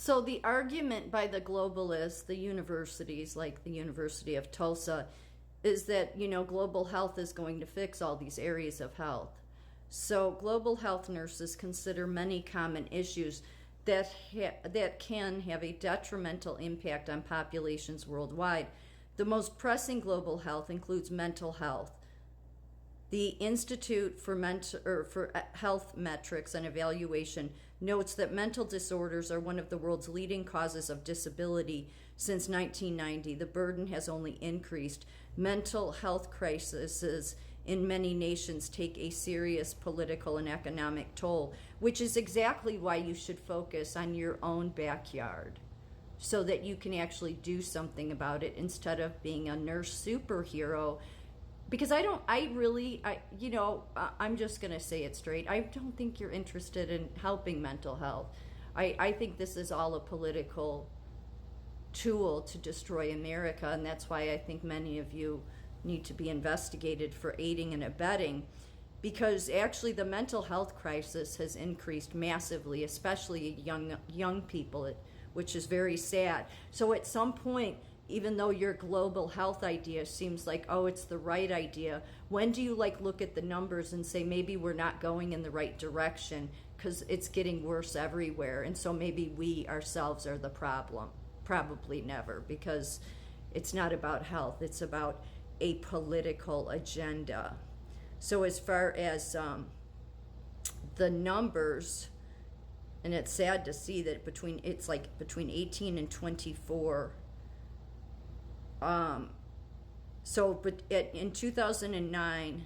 So the argument by the globalists, the universities like the University of Tulsa, is that, global health is going to fix all these areas of health. So global health nurses consider many common issues that can have a detrimental impact on populations worldwide. The most pressing global health includes mental health. The Institute for Health Metrics and Evaluation notes that mental disorders are one of the world's leading causes of disability. Since 1990, the burden has only increased. Mental health crises in many nations take a serious political and economic toll, which is exactly why you should focus on your own backyard so that you can actually do something about it instead of being a nurse superhero. Because I'm just going to say it straight. I don't think you're interested in helping mental health. I think this is all a political tool to destroy America, and that's why I think many of you need to be investigated for aiding and abetting, because actually the mental health crisis has increased massively, especially young people, which is very sad. So at some point, even though your global health idea seems like, oh, it's the right idea, when do you look at the numbers and say maybe we're not going in the right direction because it's getting worse everywhere, and so maybe we ourselves are the problem? Probably never, because it's not about health, it's about a political agenda. So as far as the numbers, and it's sad to see that between 18 and 24. In 2009,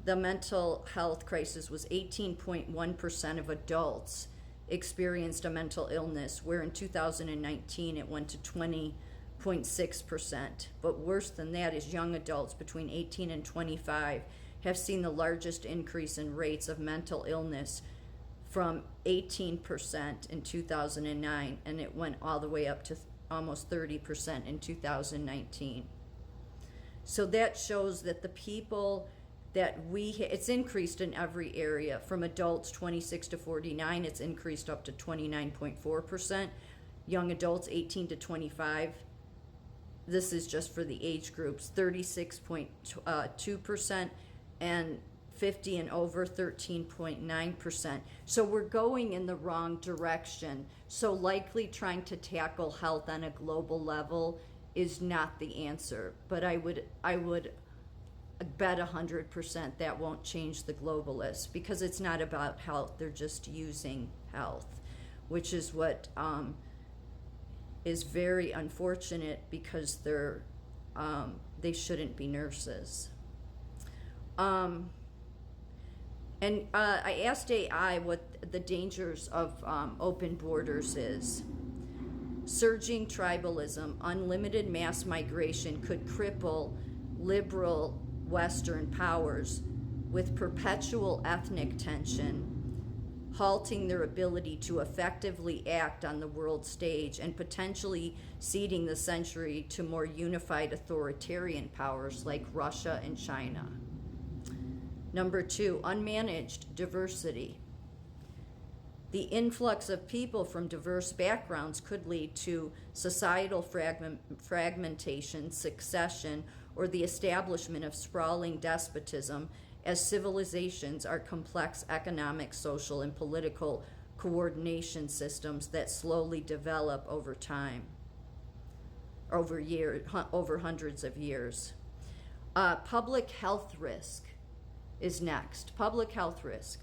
the mental health crisis was 18.1% of adults experienced a mental illness, where in 2019 it went to 20.6%. But worse than that is young adults between 18 and 25 have seen the largest increase in rates of mental illness, from 18% in 2009, and it went all the way up to almost 30% in 2019. So that shows that the people that it's increased in every area. From adults 26 to 49, it's increased up to 29.4%. Young adults 18 to 25, this is just for the age groups, 36.2%, and 50 and over, 13.9%. So we're going in the wrong direction. So likely trying to tackle health on a global level is not the answer. But I would bet 100% that won't change the globalists, because it's not about health. They're just using health, which is what is very unfortunate, because they shouldn't be nurses. And I asked AI what the dangers of open borders is. Surging tribalism, unlimited mass migration could cripple liberal Western powers, with perpetual ethnic tension, halting their ability to effectively act on the world stage, and potentially ceding the century to more unified authoritarian powers like Russia and China. Number 2, unmanaged diversity. The influx of people from diverse backgrounds could lead to societal fragmentation, succession, or the establishment of sprawling despotism, as civilizations are complex economic, social, and political coordination systems that slowly develop over time, over hundreds of years. Public health risk is next. Public health risk.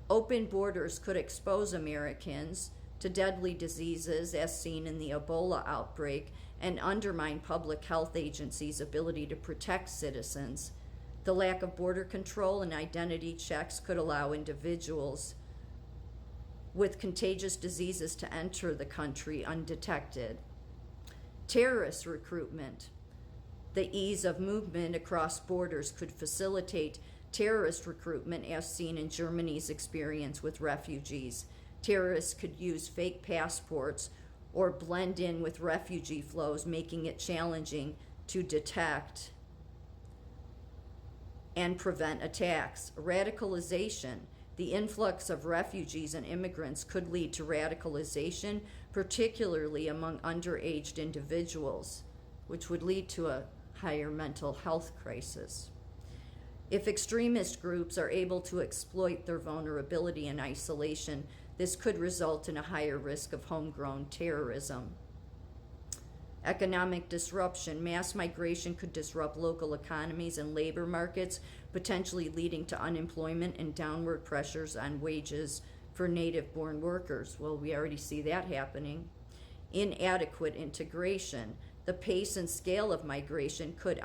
Open borders could expose Americans to deadly diseases, as seen in the Ebola outbreak, and undermine public health agencies' ability to protect citizens. The lack of border control and identity checks could allow individuals with contagious diseases to enter the country undetected. Terrorist recruitment. The ease of movement across borders could facilitate terrorist recruitment, as seen in Germany's experience with refugees. Terrorists could use fake passports or blend in with refugee flows, making it challenging to detect and prevent attacks. Radicalization. The influx of refugees and immigrants could lead to radicalization, particularly among underage individuals, which would lead to a higher mental health crisis. If extremist groups are able to exploit their vulnerability and isolation, this could result in a higher risk of homegrown terrorism. Economic disruption. Mass migration could disrupt local economies and labor markets, potentially leading to unemployment and downward pressures on wages for native-born workers. Well, we already see that happening. Inadequate integration. The pace and scale of migration could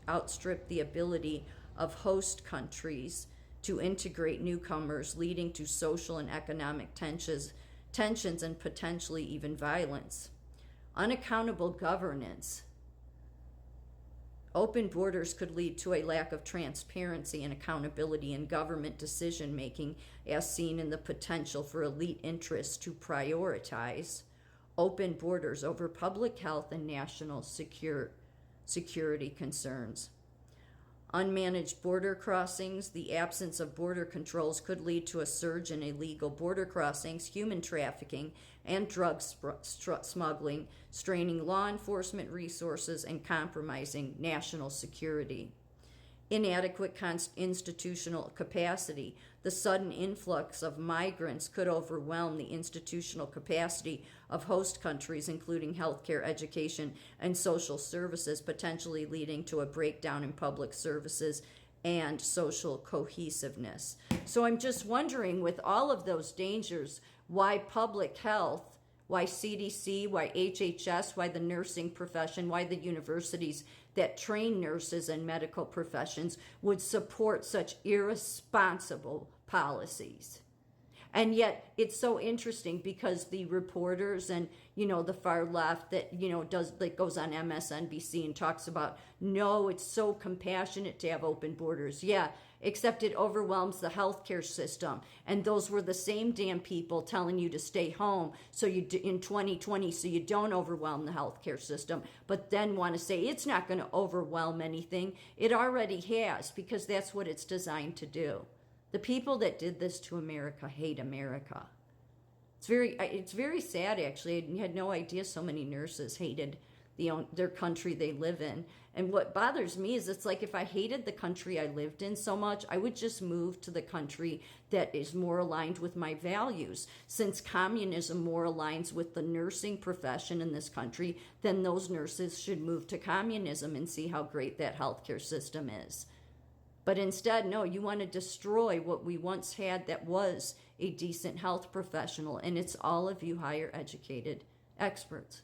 outstrip the ability of host countries to integrate newcomers, leading to social and economic tensions and potentially even violence. Unaccountable governance. Open borders could lead to a lack of transparency and accountability in government decision making, as seen in the potential for elite interests to prioritize open borders over public health and national security concerns. Unmanaged border crossings. The absence of border controls could lead to a surge in illegal border crossings, human trafficking, and drug smuggling, straining law enforcement resources and compromising national security. Inadequate institutional capacity. The sudden influx of migrants could overwhelm the institutional capacity of host countries, including healthcare, education, and social services, potentially leading to a breakdown in public services and social cohesiveness. So I'm just wondering, with all of those dangers, why public health, why CDC, why HHS, why the nursing profession, why the universities that train nurses and medical professions would support such irresponsible policies. And yet it's so interesting because the reporters and, the far left that, goes on MSNBC and talks about, no, it's so compassionate to have open borders. Yeah, except it overwhelms the healthcare system. And those were the same damn people telling you to stay home in 2020 so you don't overwhelm the healthcare system, but then want to say it's not going to overwhelm anything. It already has, because that's what it's designed to do. The people that did this to America hate America. It's very sad, actually. I had no idea so many nurses hated their country they live in. And what bothers me is it's like if I hated the country I lived in so much, I would just move to the country that is more aligned with my values. Since communism more aligns with the nursing profession in this country, then those nurses should move to communism and see how great that healthcare system is. But instead, no, you want to destroy what we once had that was a decent health professional, and it's all of you higher educated experts.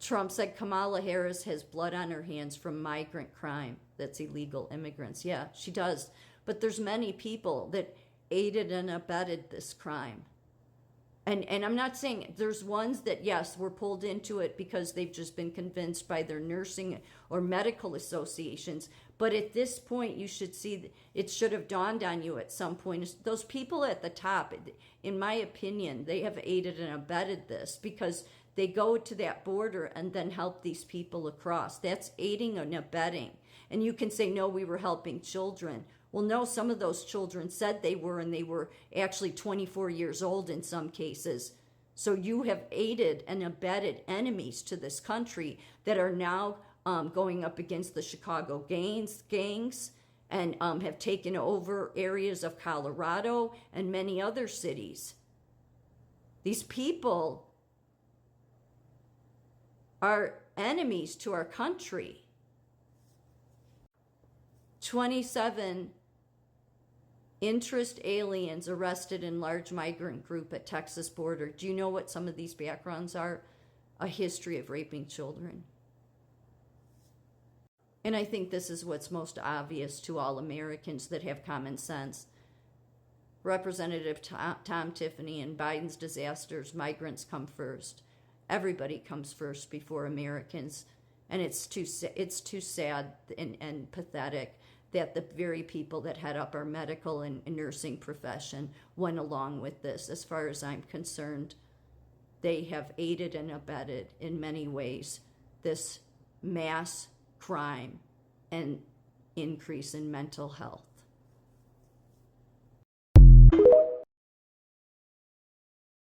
Trump said Kamala Harris has blood on her hands from migrant crime. That's illegal immigrants. Yeah, she does. But there's many people that aided and abetted this crime. And I'm not saying there's ones that, yes, were pulled into it because they've just been convinced by their nursing or medical associations. But at this point, you should see that it should have dawned on you at some point. Those people at the top, in my opinion, they have aided and abetted this because they go to that border and then help these people across. That's aiding and abetting. And you can say, no, we were helping children. Well, no, some of those children said they were, and they were actually 24 years old in some cases. So you have aided and abetted enemies to this country that are now going up against the Chicago gangs and have taken over areas of Colorado and many other cities. These people are enemies to our country. 27 interest aliens arrested in large migrant group at Texas border. Do you know what some of these backgrounds are? A history of raping children. And I think this is what's most obvious to all Americans that have common sense. Representative Tom Tiffany, in Biden's disasters, migrants come first. Everybody comes first before Americans. And it's too sad and pathetic that the very people that head up our medical and nursing profession went along with this. As far as I'm concerned, they have aided and abetted in many ways this mass crime. And increase in mental health.